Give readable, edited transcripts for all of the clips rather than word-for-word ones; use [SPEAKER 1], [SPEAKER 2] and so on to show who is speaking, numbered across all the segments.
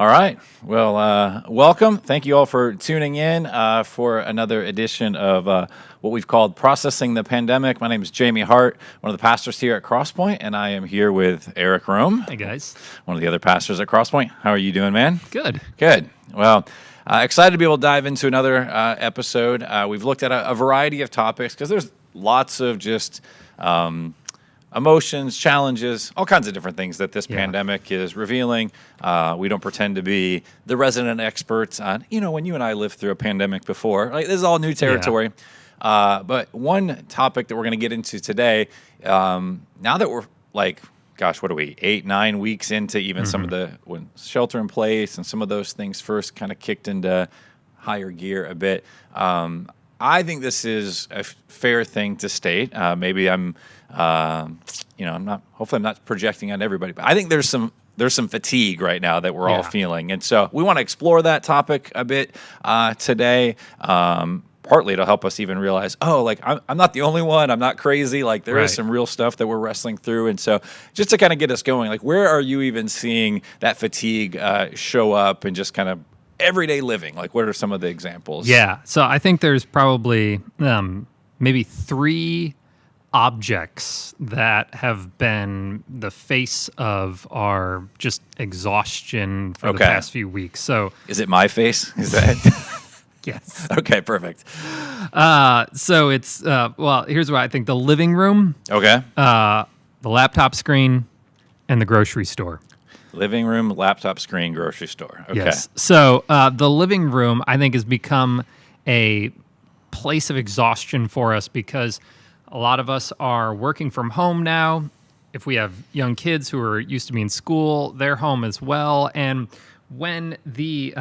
[SPEAKER 1] All right. Well, welcome. Thank you all for tuning in for another edition of what we've called Processing the Pandemic. My name is Jamie Hart, one of the pastors here at Crosspoint, and I am here with Erik Rome.
[SPEAKER 2] Hey, guys.
[SPEAKER 1] One of the other pastors at Crosspoint. How are you doing, man?
[SPEAKER 2] Good.
[SPEAKER 1] Good. Well, excited to be able to dive into another episode. We've looked at a variety of topics because there's lots of just emotions, challenges, all kinds of different things that this pandemic is revealing. We don't pretend to be the resident experts on, when you and I lived through a pandemic before. Like, this is all new territory. But one topic that we're going to get into today, now that we're what are we, 8-9 weeks into even some of when shelter in place and some of those things first kind of kicked into higher gear a bit. I think this is a fair thing to state. Maybe I'm not projecting on everybody, but I think there's some fatigue right now that we're all feeling. And so we want to explore that topic a bit today. Partly to help us even realize, I'm not the only one. I'm not crazy. Like, there is some real stuff that we're wrestling through. And so just to kind of get us going, like, where are you even seeing that fatigue show up and just kind of everyday living? Like, what are some of the examples?
[SPEAKER 2] Yeah. So I think there's probably maybe 3 objects that have been the face of our just exhaustion for the past few weeks. So
[SPEAKER 1] is it my face? Is that?
[SPEAKER 2] Yes.
[SPEAKER 1] Okay, perfect.
[SPEAKER 2] So it's, here's what I think: the living room,
[SPEAKER 1] the
[SPEAKER 2] laptop screen, and the grocery store.
[SPEAKER 1] Living room, laptop screen, grocery store. Okay.
[SPEAKER 2] Yes. So the living room, I think, has become a place of exhaustion for us because a lot of us are working from home now. If we have young kids who are used to being in school, they're home as well. And when the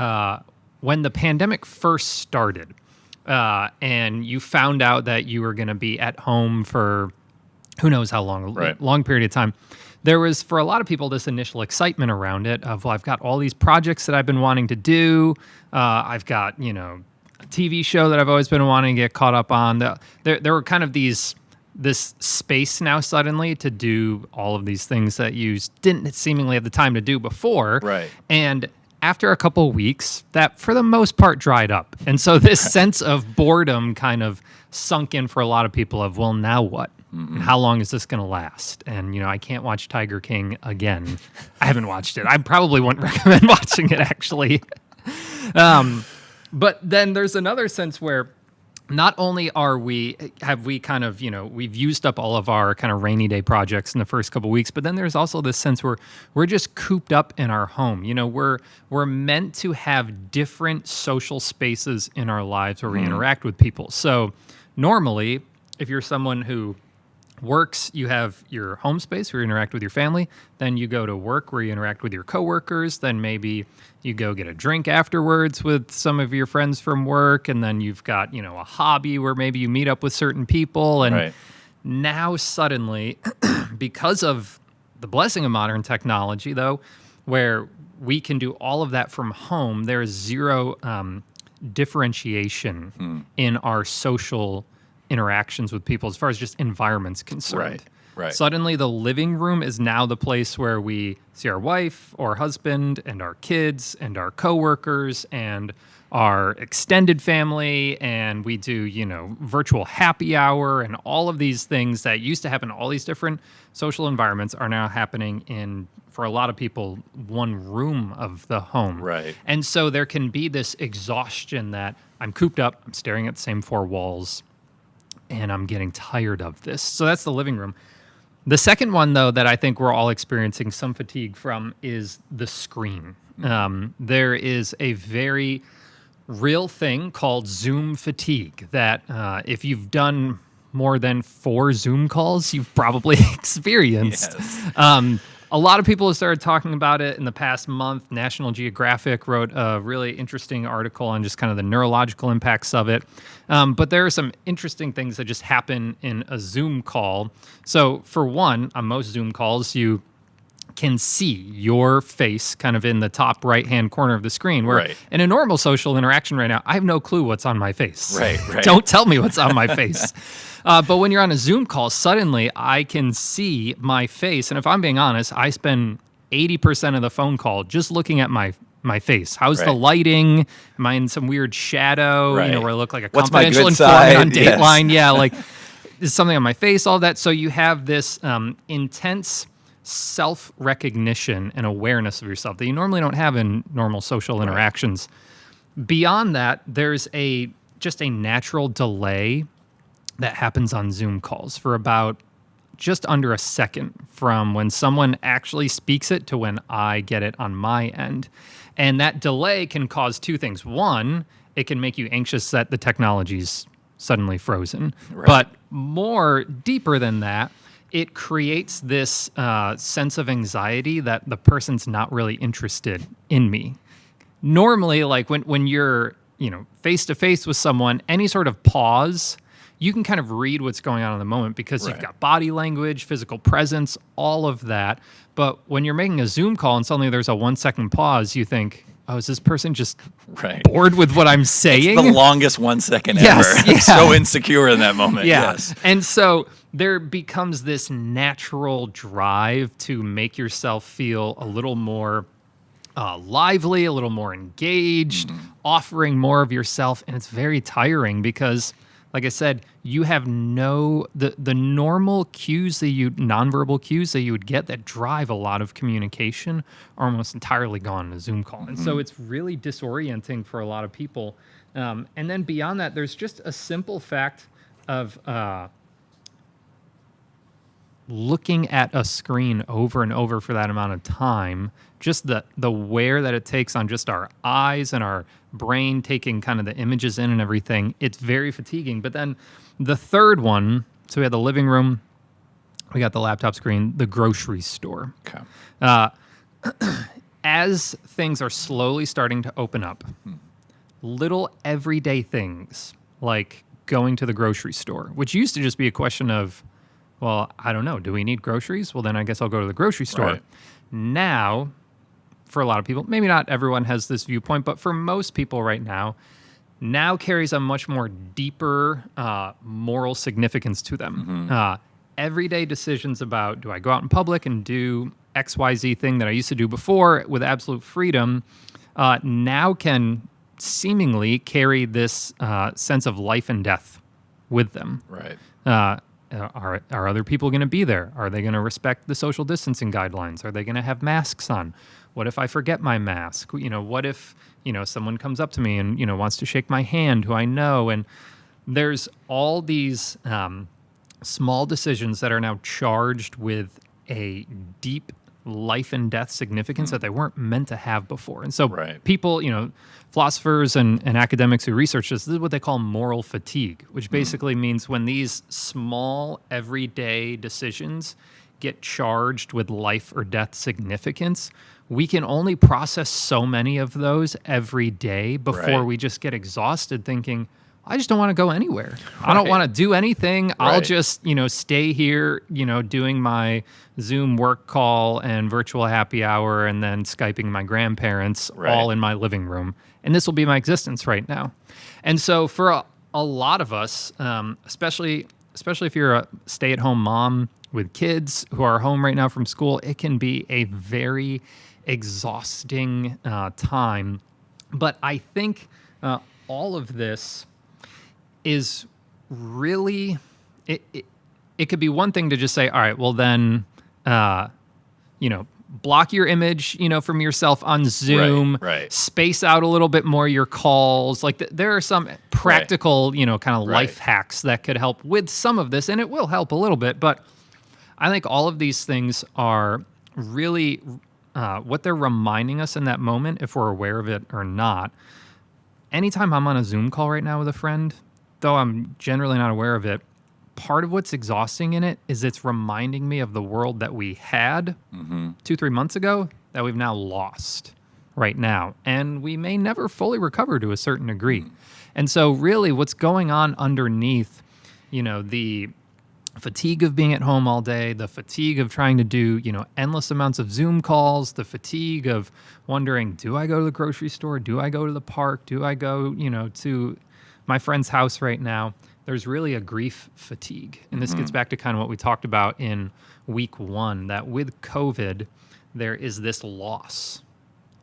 [SPEAKER 2] pandemic first started, and you found out that you were going to be at home for who knows how long, long period of time, there was, for a lot of people, this initial excitement around it of, well, I've got all these projects that I've been wanting to do. I've got, a TV show that I've always been wanting to get caught up on. There were kind of this space now suddenly to do all of these things that you didn't seemingly have the time to do before.
[SPEAKER 1] Right.
[SPEAKER 2] And after a couple of weeks, that for the most part dried up. And so this sense of boredom kind of sunk in for a lot of people of, well, now what? Mm-hmm. How long is this going to last? And, I can't watch Tiger King again. I haven't watched it. I probably wouldn't recommend watching it, actually. But then there's another sense where not only have we kind of, we've used up all of our kind of rainy day projects in the first couple of weeks, but then there's also this sense where we're just cooped up in our home. We're meant to have different social spaces in our lives where we interact with people. So normally, if you're someone who works, you have your home space where you interact with your family. Then you go to work where you interact with your coworkers. Then maybe you go get a drink afterwards with some of your friends from work. And then you've got, a hobby where maybe you meet up with certain people. And now suddenly, because of the blessing of modern technology, though, where we can do all of that from home, there is zero differentiation in our social interactions with people as far as just environment's concerned.
[SPEAKER 1] Right.
[SPEAKER 2] Suddenly the living room is now the place where we see our wife or husband and our kids and our coworkers and our extended family, and we do, virtual happy hour, and all of these things that used to happen in all these different social environments are now happening in, for a lot of people, one room of the home.
[SPEAKER 1] Right.
[SPEAKER 2] And so there can be this exhaustion that I'm cooped up, I'm staring at the same 4 walls, and I'm getting tired of this. So that's the living room. The second one, though, that I think we're all experiencing some fatigue from is the screen. There is a very real thing called Zoom fatigue that if you've done more than 4 Zoom calls, you've probably experienced.
[SPEAKER 1] Yes.
[SPEAKER 2] A lot of people have started talking about it in the past month. National Geographic wrote a really interesting article on just kind of the neurological impacts of it. But there are some interesting things that just happen in a Zoom call. So for one, on most Zoom calls, you can see your face kind of in the top right-hand corner of the screen, where in a normal social interaction right now, I have no clue what's on my face.
[SPEAKER 1] Right.
[SPEAKER 2] Don't tell me what's on my face. But when you're on a Zoom call, suddenly I can see my face. And if I'm being honest, I spend 80% of the phone call just looking at my my face? How's the
[SPEAKER 1] Right.
[SPEAKER 2] lighting? Am I in some weird shadow?
[SPEAKER 1] Right.
[SPEAKER 2] Where I look like a
[SPEAKER 1] What's my
[SPEAKER 2] confidential
[SPEAKER 1] good
[SPEAKER 2] informant on
[SPEAKER 1] side? Yes.
[SPEAKER 2] Dateline? Yeah, like is something on my face? All that. So you have this intense self-recognition and awareness of yourself that you normally don't have in normal social interactions. Beyond that, there's just a natural delay that happens on Zoom calls for about just under a second from when someone actually speaks it to when I get it on my end. And that delay can cause two things. One, it can make you anxious that the technology's suddenly frozen.
[SPEAKER 1] Right.
[SPEAKER 2] But more deeper than that, it creates this sense of anxiety that the person's not really interested in me. Normally, like when you're, face to face with someone, any sort of pause, you can kind of read what's going on in the moment because you've got body language, physical presence, all of that. But when you're making a Zoom call and suddenly there's a 1 second pause, you think, oh, is this person just bored with what I'm saying?
[SPEAKER 1] It's the longest 1 second
[SPEAKER 2] Yes,
[SPEAKER 1] ever.
[SPEAKER 2] yeah.
[SPEAKER 1] So insecure in that moment.
[SPEAKER 2] Yeah.
[SPEAKER 1] Yes.
[SPEAKER 2] And so there becomes this natural drive to make yourself feel a little more lively, a little more engaged, offering more of yourself. And it's very tiring because, like I said, you have the normal cues nonverbal cues that you would get that drive a lot of communication are almost entirely gone in a Zoom call. And so it's really disorienting for a lot of people. And then beyond that, there's just a simple fact of looking at a screen over and over for that amount of time, just the wear that it takes on just our eyes and our brain taking kind of the images in and everything, it's very fatiguing. But then the third one, so we had the living room, we got the laptop screen, the grocery store.
[SPEAKER 1] Okay.
[SPEAKER 2] As things are slowly starting to open up, little everyday things like going to the grocery store, which used to just be a question of, well, I don't know, do we need groceries? Well, then I guess I'll go to the grocery store.
[SPEAKER 1] Right.
[SPEAKER 2] Now, for a lot of people, maybe not everyone has this viewpoint, but for most people right now carries a much more deeper moral significance to them. Everyday decisions about, do I go out in public and do XYZ thing that I used to do before with absolute freedom, now can seemingly carry this sense of life and death with them.
[SPEAKER 1] Right.
[SPEAKER 2] Are other people going to be there? Are they going to respect the social distancing guidelines? Are they going to have masks on? What if I forget my mask? What if, someone comes up to me and, wants to shake my hand who I know? And there's all these small decisions that are now charged with a deep life and death significance that they weren't meant to have before. And so people, philosophers and academics who research this is what they call moral fatigue, which basically means when these small everyday decisions get charged with life or death significance, we can only process so many of those every day before we just get exhausted thinking, I just don't want to go anywhere. I don't want to do anything. I'll just, stay here, doing my Zoom work call and virtual happy hour and then Skyping my grandparents all in my living room. And this will be my existence right now. And so for a lot of us, especially if you're a stay-at-home mom with kids who are home right now from school, it can be a very exhausting time. But I think all of this is really, it could be one thing to just say, all right, well then, block your image, from yourself on Zoom, space out a little bit more your calls. Like there are some practical, kind of life hacks that could help with some of this, and it will help a little bit. But I think all of these things are really what they're reminding us in that moment, if we're aware of it or not. Anytime I'm on a Zoom call right now with a friend, though I'm generally not aware of it, part of what's exhausting in it is it's reminding me of the world that we had 2-3 months ago that we've now lost right now. And we may never fully recover to a certain degree. And so really what's going on underneath, the fatigue of being at home all day, the fatigue of trying to do, endless amounts of Zoom calls, the fatigue of wondering, do I go to the grocery store? Do I go to the park? Do I go, to my friend's house right now? There's really a grief fatigue. And this gets back to kind of what we talked about in week 1, that with COVID, there is this loss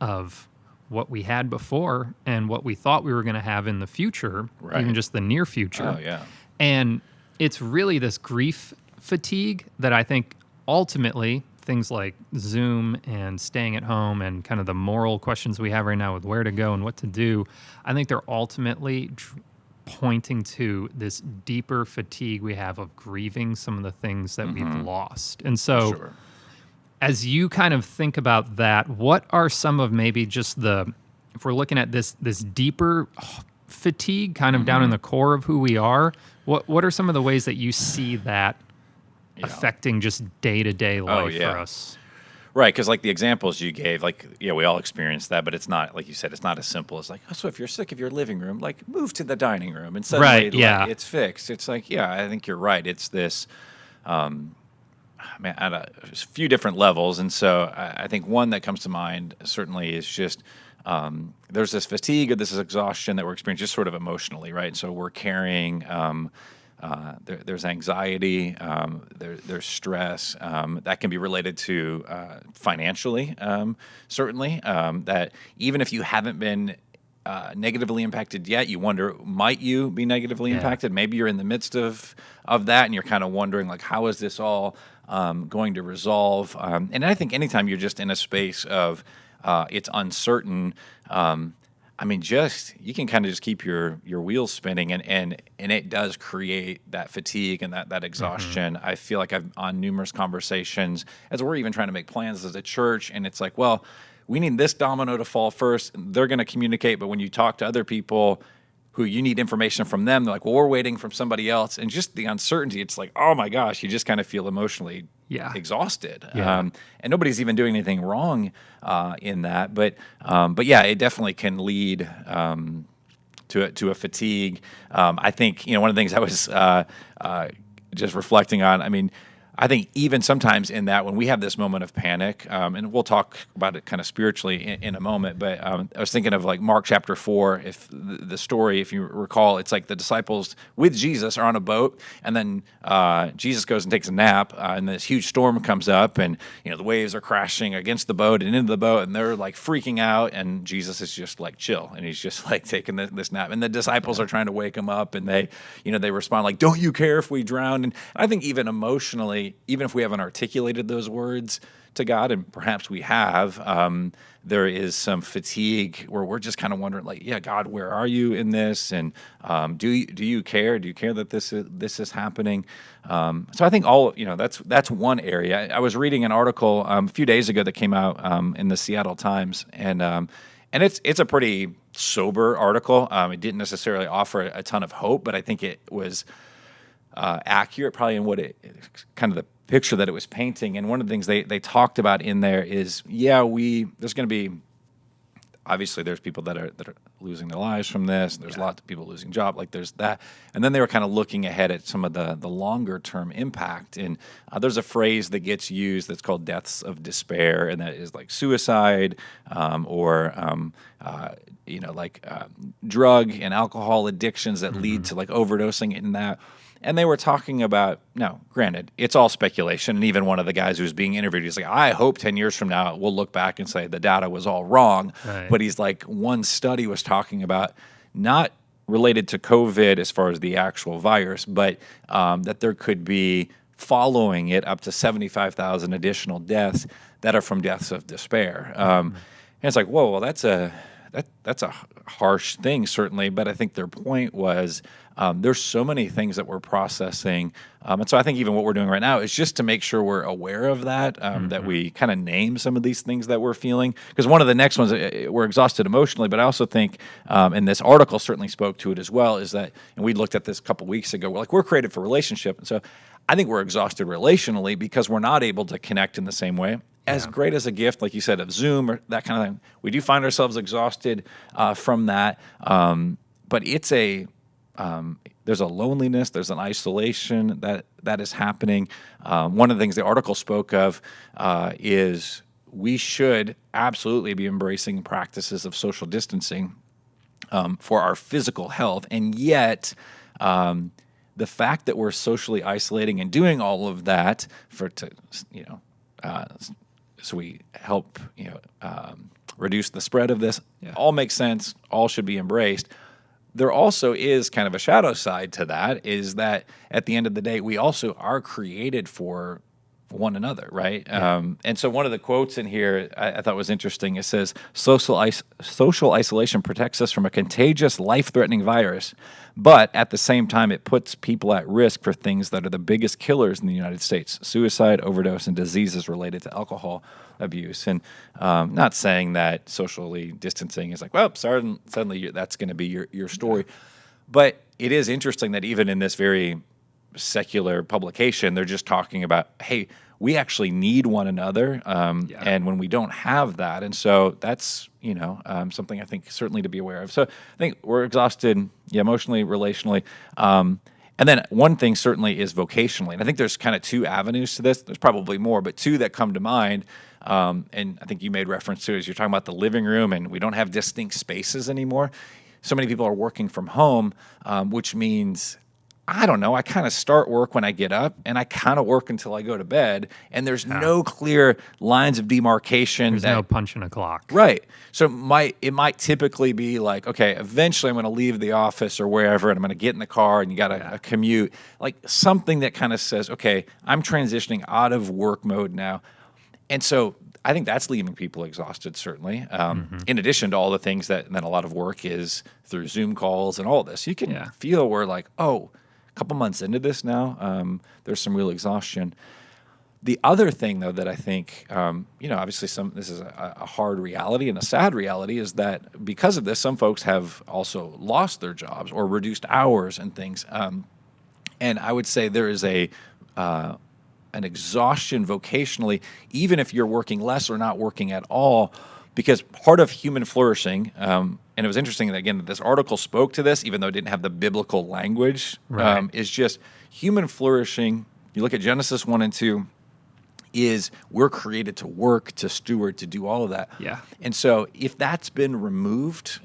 [SPEAKER 2] of what we had before and what we thought we were going to have in the future,
[SPEAKER 1] Right.
[SPEAKER 2] even just the near future.
[SPEAKER 1] Oh, yeah.
[SPEAKER 2] And it's really this grief fatigue that I think ultimately things like Zoom and staying at home and kind of the moral questions we have right now with where to go and what to do, I think they're ultimately pointing to this deeper fatigue we have of grieving some of the things that we've lost. And so
[SPEAKER 1] Sure.
[SPEAKER 2] as you kind of think about that, what are some of maybe just if we're looking at this deeper fatigue kind of down in the core of who we are, what are some of the ways that you see that affecting just day-to-day life for us?
[SPEAKER 1] Right, because like the examples you gave, like, yeah, we all experience that, but it's not, like you said, it's not as simple as like, oh, so if you're sick of your living room, like move to the dining room and suddenly
[SPEAKER 2] Right, yeah.
[SPEAKER 1] like, it's fixed. It's like, yeah, I think you're right. It's this, man, at a few different levels. And so I think one that comes to mind certainly is just there's this fatigue or this exhaustion that we're experiencing just sort of emotionally, right? So we're carrying, there's anxiety, there's stress that can be related to financially, certainly, that even if you haven't been negatively impacted yet, you wonder, might you be negatively impacted? Maybe you're in the midst of that and you're kind of wondering, like, how is this all going to resolve? And I think anytime you're just in a space of it's uncertain, I mean, you can kind of just keep your wheels spinning, and it does create that fatigue and that exhaustion. I feel like I've on numerous conversations as we're even trying to make plans as a church, and it's like, well, we need this domino to fall first. They're going to communicate, but when you talk to other people who you need information from them, they're like, well, we're waiting from somebody else, and just the uncertainty. It's like, oh my gosh, you just kind of feel emotionally exhausted. And nobody's even doing anything wrong in that. But yeah, it definitely can lead to a fatigue. I think, one of the things I was just reflecting on, I mean, I think even sometimes in that when we have this moment of panic, and we'll talk about it kind of spiritually in a moment, but I was thinking of like Mark chapter 4, if the story, if you recall, it's like the disciples with Jesus are on a boat, and then Jesus goes and takes a nap, and this huge storm comes up, and the waves are crashing against the boat and into the boat, and they're like freaking out, and Jesus is just like chill, and he's just like taking this nap, and the disciples are trying to wake him up, and they respond like, "Don't you care if we drown?" And I think even emotionally, even if we haven't articulated those words to God, and perhaps we have, there is some fatigue where we're just kind of wondering, like, yeah, God, where are you in this? And do you care? Do you care that this is happening? So I think that's one area. I was reading an article a few days ago that came out in the Seattle Times, and it's a pretty sober article. It didn't necessarily offer a ton of hope, but I think it was accurate probably in what it kind of the picture that it was painting. And one of the things they talked about in there is, there's going to be, obviously there's people that are losing their lives from this. There's lots of people losing jobs, like there's that. And then they were kind of looking ahead at some of the longer term impact. And there's a phrase that gets used that's called deaths of despair, and that is like suicide or drug and alcohol addictions that lead to like overdosing in that. And they were talking about, now, granted, it's all speculation. And even one of the guys who was being interviewed, he's like, I hope 10 years from now we'll look back and say the data was all wrong. Right. But he's like, one study was talking about not related to COVID as far as the actual virus, but that there could be, following it, up to 75,000 additional deaths that are from deaths of despair. And it's like, whoa, well, that's a harsh thing, certainly. But I think their point was there's so many things that we're processing. And so I think even what we're doing right now is just to make sure we're aware of that, that we kind of name some of these things that we're feeling. Because one of the next ones, we're exhausted emotionally, but I also think, and this article certainly spoke to it as well, is that, and we looked at this a couple weeks ago, we're created for relationship. And so I think we're exhausted relationally because we're not able to connect in the same way. As great as a gift, like you said, of Zoom or that kind of thing, we do find ourselves exhausted from that. But it's there's a loneliness, there's an isolation that is happening. One of the things the article spoke of is we should absolutely be embracing practices of social distancing for our physical health, and yet the fact that we're socially isolating and doing all of that so we help reduce the spread of this.
[SPEAKER 2] Yeah.
[SPEAKER 1] All makes sense. All should be embraced. There also is kind of a shadow side to that, is that at the end of the day, we also are created for one another, right?
[SPEAKER 2] Yeah.
[SPEAKER 1] And so one of the quotes in here I thought was interesting. It says, social isolation protects us from a contagious, life-threatening virus, but at the same time, it puts people at risk for things that are the biggest killers in the United States: suicide, overdose, and diseases related to alcohol abuse. And not saying that socially distancing is like, well, suddenly that's going to be your story. But it is interesting that even in this very secular publication, they're just talking about, hey, we actually need one another, and when we don't have that, and so that's something I think certainly to be aware of. So I think we're exhausted, emotionally, relationally, and then one thing certainly is vocationally, and I think there's kind of two avenues to this. There's probably more, but two that come to mind, and I think you made reference to, is you're talking about the living room, and we don't have distinct spaces anymore. So many people are working from home, which means, I don't know, I kind of start work when I get up, and I kind of work until I go to bed, and there's no clear lines of demarcation.
[SPEAKER 2] There's no punching a clock.
[SPEAKER 1] Right. So it might typically be like, okay, eventually I'm going to leave the office or wherever, and I'm going to get in the car, and you got a commute, like something that kind of says, okay, I'm transitioning out of work mode now. And so I think that's leaving people exhausted, certainly. In addition to all the things that then a lot of work is through Zoom calls and all this, you can feel where like, oh, couple months into this now, there's some real exhaustion. The other thing, though, that I think, obviously this is a hard reality and a sad reality, is that because of this, some folks have also lost their jobs or reduced hours and things. And I would say there is an exhaustion vocationally, even if you're working less or not working at all, because part of human flourishing, and it was interesting that, again, that this article spoke to this, even though it didn't have the biblical language, is just human flourishing. You look at Genesis 1 and 2, is we're created to work, to steward, to do all of that.
[SPEAKER 2] Yeah.
[SPEAKER 1] And so if that's been removed,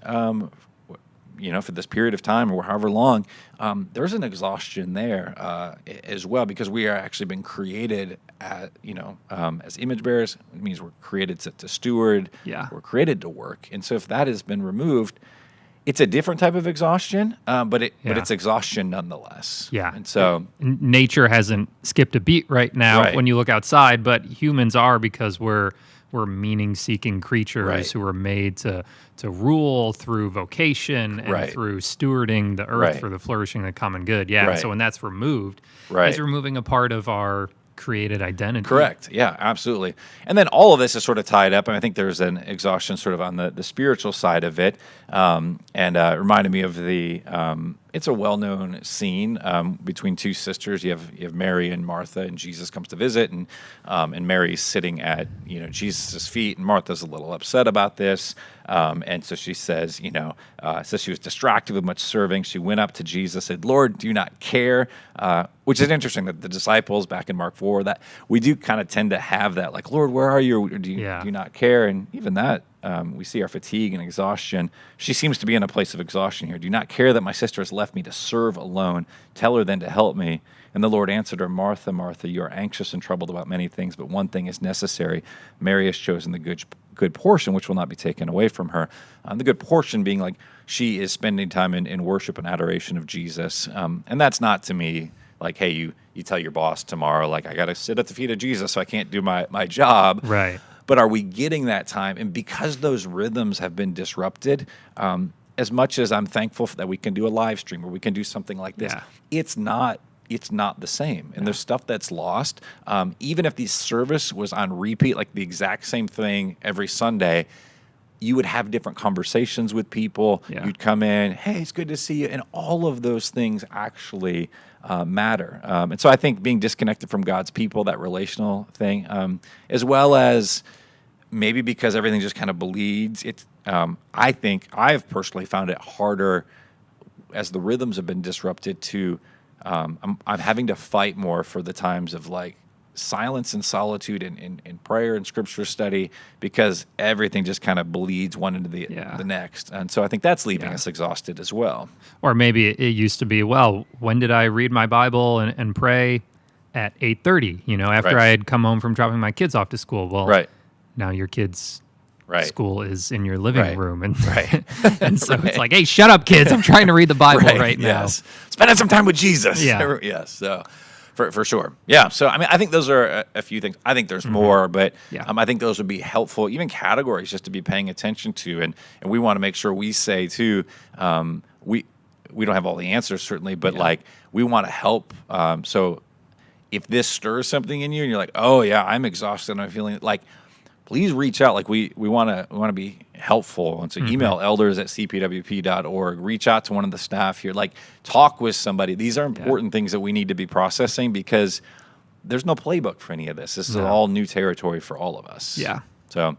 [SPEAKER 1] for this period of time or however long, there's an exhaustion there as well, because we are actually been created as image bearers. It means we're created to steward.
[SPEAKER 2] Yeah.
[SPEAKER 1] We're created to work. And so if that has been removed, it's a different type of exhaustion, but it's exhaustion nonetheless.
[SPEAKER 2] Yeah.
[SPEAKER 1] And so
[SPEAKER 2] nature hasn't skipped a beat right now when you look outside, but humans are, because we're meaning-seeking creatures who are made to rule through vocation and through stewarding the earth for the flourishing of the common good. Yeah. So when that's removed, it's removing a part of our created identity.
[SPEAKER 1] Correct. Yeah, absolutely. And then all of this is sort of tied up, and I think there's an exhaustion sort of on the spiritual side of it. And it reminded me of it's a well-known scene between two sisters. You have Mary and Martha, and Jesus comes to visit, and Mary's sitting at Jesus' feet, and Martha's a little upset about this, and so she says, says she was distracted with much serving. She went up to Jesus, said, "Lord, do you not care?" Which is interesting that the disciples back in Mark 4, that we do kind of tend to have that, like, "Lord, where are you? Do you not care?" And even that. We see our fatigue and exhaustion. She seems to be in a place of exhaustion here. "Do you not care that my sister has left me to serve alone? Tell her then to help me." And the Lord answered her, "Martha, Martha, you are anxious and troubled about many things, but one thing is necessary. Mary has chosen the good portion, which will not be taken away from her." The good portion being like she is spending time in worship and adoration of Jesus. And that's not, to me, like, hey, you tell your boss tomorrow, like, I got to sit at the feet of Jesus, so I can't do my job.
[SPEAKER 2] Right.
[SPEAKER 1] But are we getting that time? And because those rhythms have been disrupted, as much as I'm thankful that we can do a live stream or we can do something like this, it's not the same. And there's stuff that's lost. Even if the service was on repeat, like the exact same thing every Sunday, you would have different conversations with people.
[SPEAKER 2] Yeah.
[SPEAKER 1] You'd come in, "Hey, it's good to see you." And all of those things actually matter. And so I think being disconnected from God's people, that relational thing, as well as maybe because everything just kind of bleeds, I think I've personally found it harder as the rhythms have been disrupted to, I'm having to fight more for the times of like silence and solitude and prayer and scripture study, because everything just kind of bleeds one into the next. And so I think that's leaving us exhausted as well.
[SPEAKER 2] Or maybe it used to be, well, when did I read my Bible and pray? At 8:30, after I had come home from dropping my kids off to school. Well, now your kids
[SPEAKER 1] Right.
[SPEAKER 2] school is in your living
[SPEAKER 1] Right.
[SPEAKER 2] room. And,
[SPEAKER 1] Right.
[SPEAKER 2] and so it's like, hey, shut up, kids. I'm trying to read the Bible right now.
[SPEAKER 1] Yes. Spending some time with Jesus.
[SPEAKER 2] Yeah.
[SPEAKER 1] Yes. So for sure. Yeah. So, I mean, I think those are a few things. I think there's more, but
[SPEAKER 2] Yeah.
[SPEAKER 1] I think those would be helpful, even categories just to be paying attention to. And we want to make sure we say, too, we don't have all the answers, certainly, but like we want to help. So if this stirs something in you and you're like, oh, yeah, I'm exhausted, I'm feeling like, please reach out. Like we want to be helpful. And so email elders@cpwp.org, reach out to one of the staff here, like talk with somebody. These are important things that we need to be processing because there's no playbook for any of this. This is all new territory for all of us.
[SPEAKER 2] Yeah.
[SPEAKER 1] So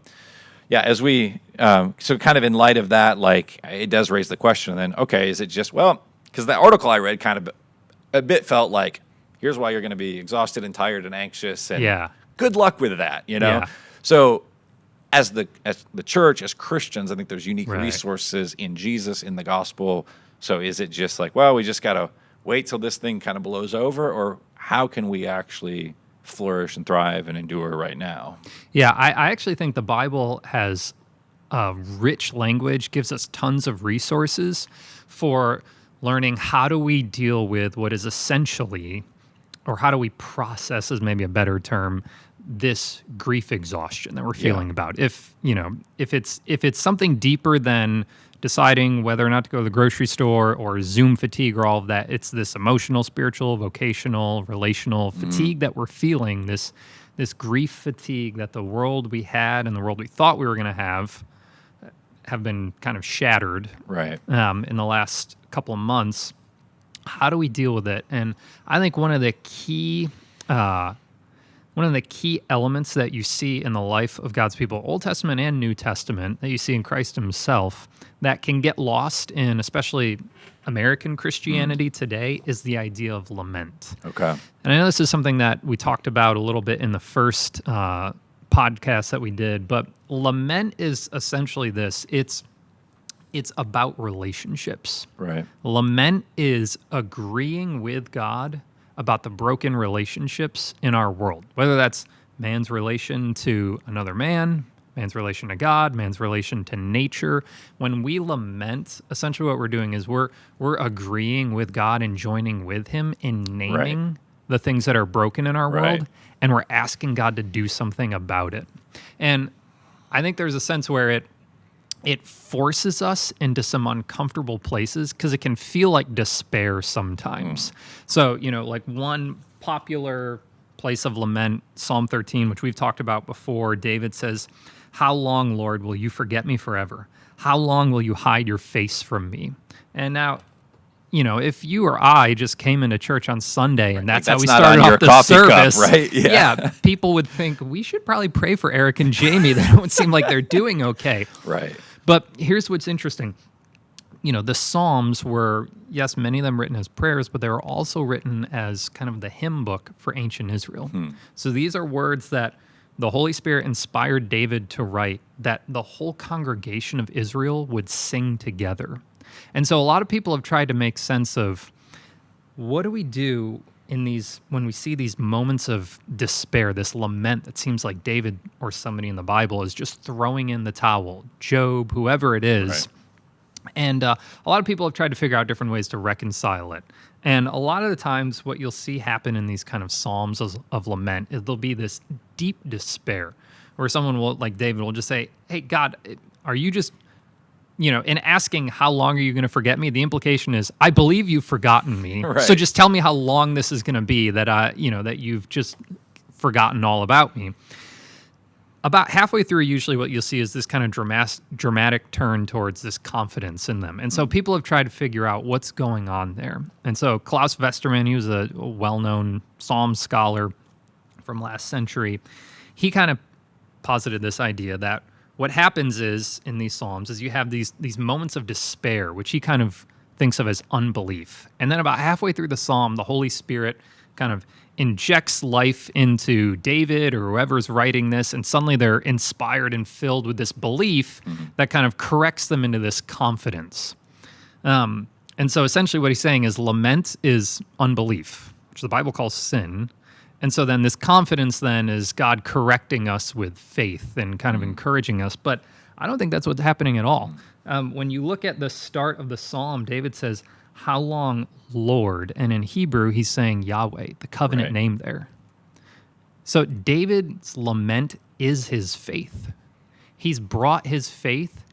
[SPEAKER 1] yeah, as we, so kind of in light of that, like it does raise the question then, okay, is it just, well, because the article I read kind of a bit felt like, here's why you're going to be exhausted and tired and anxious and good luck with that, you know?
[SPEAKER 2] Yeah.
[SPEAKER 1] So as the church, as Christians, I think there's unique
[SPEAKER 2] Right.
[SPEAKER 1] resources in Jesus, in the gospel. So is it just like, well, we just got to wait till this thing kind of blows over, or how can we actually flourish and thrive and endure right now?
[SPEAKER 2] Yeah, I actually think the Bible has rich language, gives us tons of resources for learning how do we deal with what is essentially, or how do we process is maybe a better term, this grief exhaustion that we're feeling about. If it's something deeper than deciding whether or not to go to the grocery store or Zoom fatigue or all of that, it's this emotional, spiritual, vocational, relational fatigue that we're feeling, this grief fatigue that the world we had and the world we thought we were going to have been kind of shattered
[SPEAKER 1] Right.
[SPEAKER 2] in the last couple of months. How do we deal with it? And I think one of the key elements that you see in the life of God's people, Old Testament and New Testament, that you see in Christ himself, that can get lost in especially American Christianity today, is the idea of lament.
[SPEAKER 1] Okay.
[SPEAKER 2] And I know this is something that we talked about a little bit in the first podcast that we did, but lament is essentially this. It's about relationships.
[SPEAKER 1] Right.
[SPEAKER 2] Lament is agreeing with God about the broken relationships in our world, whether that's man's relation to another man, man's relation to God, man's relation to nature. When we lament, essentially what we're doing is we're agreeing with God and joining with him in naming the things that are broken in our world, and we're asking God to do something about it. And I think there's a sense where it forces us into some uncomfortable places because it can feel like despair sometimes. So, like one popular place of lament, Psalm 13, which we've talked about before, David says, "How long, Lord, will you forget me forever? How long will you hide your face from me?" And now, if you or I just came into church on Sunday and that's how we started off the service,
[SPEAKER 1] right?
[SPEAKER 2] Yeah, people would think we should probably pray for Erik and Jamie. They don't seem like they're doing okay.
[SPEAKER 1] Right.
[SPEAKER 2] But here's what's interesting. The Psalms were, yes, many of them written as prayers, but they were also written as kind of the hymn book for ancient Israel. So these are words that the Holy Spirit inspired David to write, that the whole congregation of Israel would sing together. And so a lot of people have tried to make sense of, what do we do when we see these moments of despair, this lament that seems like David or somebody in the Bible is just throwing in the towel, Job, whoever it is.
[SPEAKER 1] Right.
[SPEAKER 2] And a lot of people have tried to figure out different ways to reconcile it. And a lot of the times what you'll see happen in these kind of psalms of lament is there'll be this deep despair where someone will, like David, will just say, "Hey, God, are you just..." in asking how long are you going to forget me, the implication is, I believe you've forgotten me.
[SPEAKER 1] Right.
[SPEAKER 2] So just tell me how long this is going to be that that you've just forgotten all about me. About halfway through, usually what you'll see is this kind of dramatic turn towards this confidence in them. And so people have tried to figure out what's going on there. And so Klaus Westermann, he was a well-known Psalm scholar from last century. He kind of posited this idea that what happens is in these Psalms is you have these moments of despair, which he kind of thinks of as unbelief. And then about halfway through the Psalm, the Holy Spirit kind of injects life into David or whoever's writing this, and suddenly they're inspired and filled with this belief that kind of corrects them into this confidence. And so essentially what he's saying is lament is unbelief, which the Bible calls sin. And so then this confidence then is God correcting us with faith and kind of encouraging us. But I don't think that's what's happening at all. When you look at the start of the psalm, David says, "How long, Lord?" And in Hebrew, he's saying Yahweh, the covenant
[SPEAKER 1] Right.
[SPEAKER 2] name there. So David's lament is his faith. He's brought his faith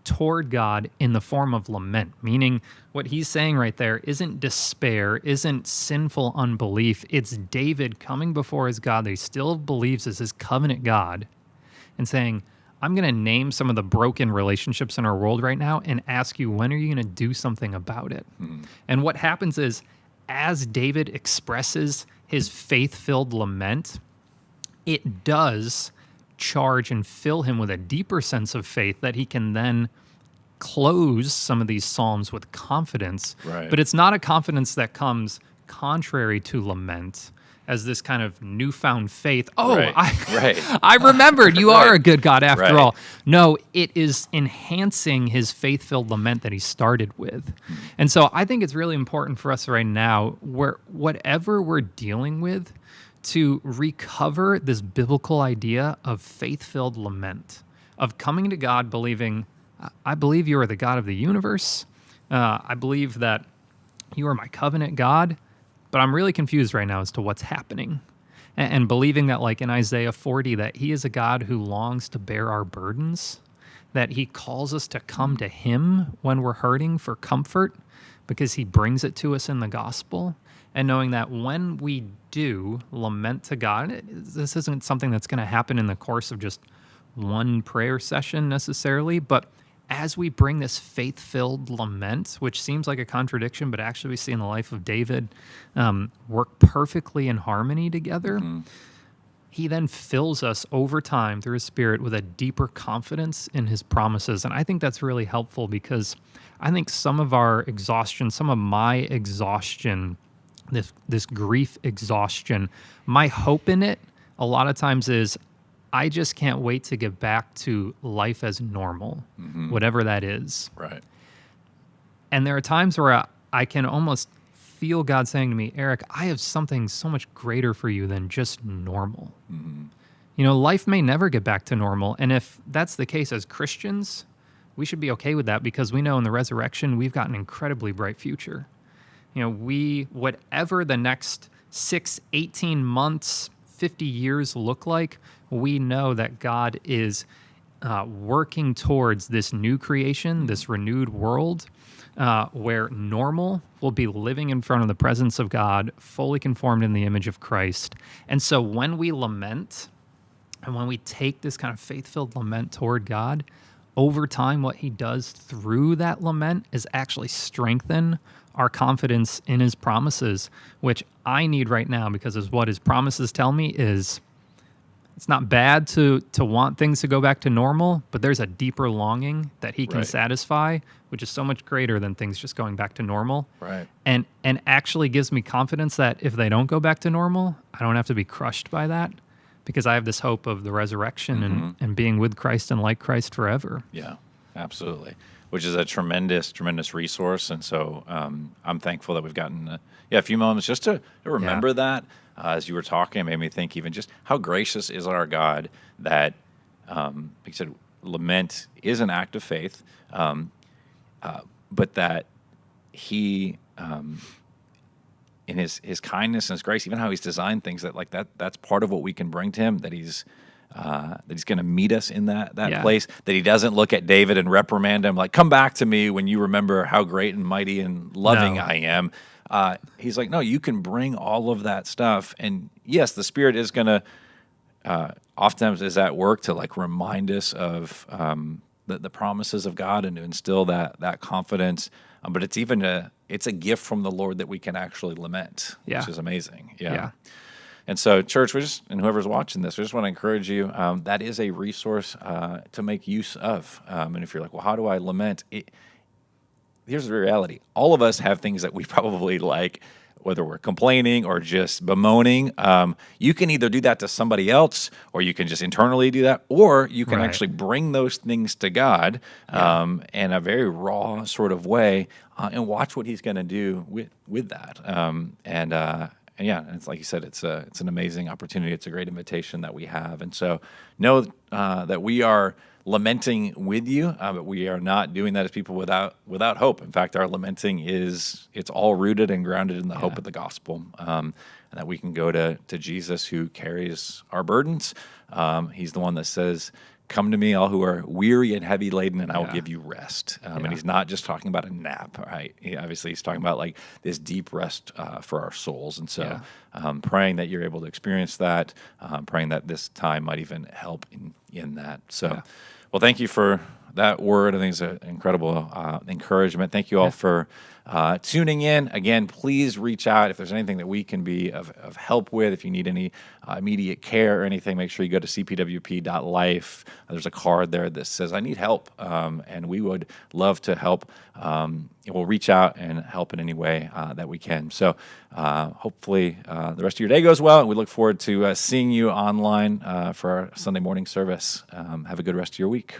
[SPEAKER 2] toward God in the form of lament, meaning what he's saying right there isn't despair, isn't sinful unbelief. It's David coming before his God that he still believes is his covenant God and saying, I'm going to name some of the broken relationships in our world right now and ask you, when are you going to do something about it? And what happens is, as David expresses his faith-filled lament, it does charge and fill him with a deeper sense of faith that he can then close some of these psalms with confidence.
[SPEAKER 1] Right.
[SPEAKER 2] But it's not a confidence that comes contrary to lament as this kind of newfound faith. Oh,
[SPEAKER 1] Right.
[SPEAKER 2] I remembered you are
[SPEAKER 1] Right.
[SPEAKER 2] a good God after
[SPEAKER 1] Right.
[SPEAKER 2] all. No, it is enhancing his faith-filled lament that he started with. And so I think it's really important for us right now, where whatever we're dealing with, to recover this biblical idea of faith-filled lament, of coming to God believing, I believe you are the God of the universe. I believe that you are my covenant God, but I'm really confused right now as to what's happening. And believing that, like in Isaiah 40, that he is a God who longs to bear our burdens, that he calls us to come to him when we're hurting for comfort because he brings it to us in the gospel. And knowing that when we do lament to God, this isn't something that's going to happen in the course of just one prayer session necessarily, but as we bring this faith-filled lament, which seems like a contradiction, but actually we see in the life of David work perfectly in harmony together, he then fills us over time through his Spirit with a deeper confidence in his promises. And I think that's really helpful because I think some of our exhaustion, some of my exhaustion, this grief exhaustion, my hope in it a lot of times is I just can't wait to get back to life as normal, whatever that is.
[SPEAKER 1] Right.
[SPEAKER 2] And there are times where I can almost feel God saying to me, Eric, I have something so much greater for you than just normal. You know, life may never get back to normal. And if that's the case as Christians, we should be okay with that because we know in the resurrection, we've got an incredibly bright future. You know, whatever the next 6, 18 months, 50 years look like, we know that God is working towards this new creation, this renewed world, where normal will be living in front of the presence of God, fully conformed in the image of Christ. And so when we lament, and when we take this kind of faith-filled lament toward God, over time, what he does through that lament is actually strengthen our confidence in his promises, which I need right now because as what his promises tell me is it's not bad to want things to go back to normal, but there's a deeper longing that he can
[SPEAKER 1] Right.
[SPEAKER 2] satisfy, which is so much greater than things just going back to normal.
[SPEAKER 1] Right.
[SPEAKER 2] And actually gives me confidence that if they don't go back to normal, I don't have to be crushed by that because I have this hope of the resurrection and being with Christ and like Christ forever.
[SPEAKER 1] Yeah, absolutely. Which is a tremendous, tremendous resource. And so I'm thankful that we've gotten a few moments just to remember that. As you were talking, it made me think even just how gracious is our God that, like you said, lament is an act of faith, but that he, in his kindness and his grace, even how he's designed things that's part of what we can bring to him, that he's going to meet us in that place, that he doesn't look at David and reprimand him like, come back to me when you remember how great and mighty and loving I am. He's like, no, you can bring all of that stuff. And yes, the Spirit is going to, oftentimes is at work to like remind us of the promises of God and to instill that confidence. But it's it's a gift from the Lord that we can actually lament, which is amazing. Yeah. And so, church, and whoever's watching this, we just want to encourage you. That is a resource to make use of. And if you're like, well, how do I lament? Here's the reality. All of us have things that we probably like, whether we're complaining or just bemoaning. You can either do that to somebody else, or you can just internally do that, or you can actually bring those things to God in a very raw sort of way and watch what he's going to do with that. And it's like you said, it's an amazing opportunity. It's a great invitation that we have. And so know that we are lamenting with you, but we are not doing that as people without hope. In fact, our lamenting it's all rooted and grounded in the hope of the gospel, and that we can go to Jesus who carries our burdens. He's the one that says, "Come to me, all who are weary and heavy laden, and I will give you rest." And he's not just talking about a nap, right? He's talking about like this deep rest for our souls. And so, praying that you're able to experience that, praying that this time might even help in that. So, well, thank you for that word. I think it's an incredible encouragement. Thank you all for tuning in. Again, please reach out if there's anything that we can be of help with. If you need any immediate care or anything, make sure you go to cpwp.life. There's a card there that says, "I need help," and we would love to help. We'll reach out and help in any way that we can. So hopefully the rest of your day goes well, and we look forward to seeing you online for our Sunday morning service. Have a good rest of your week.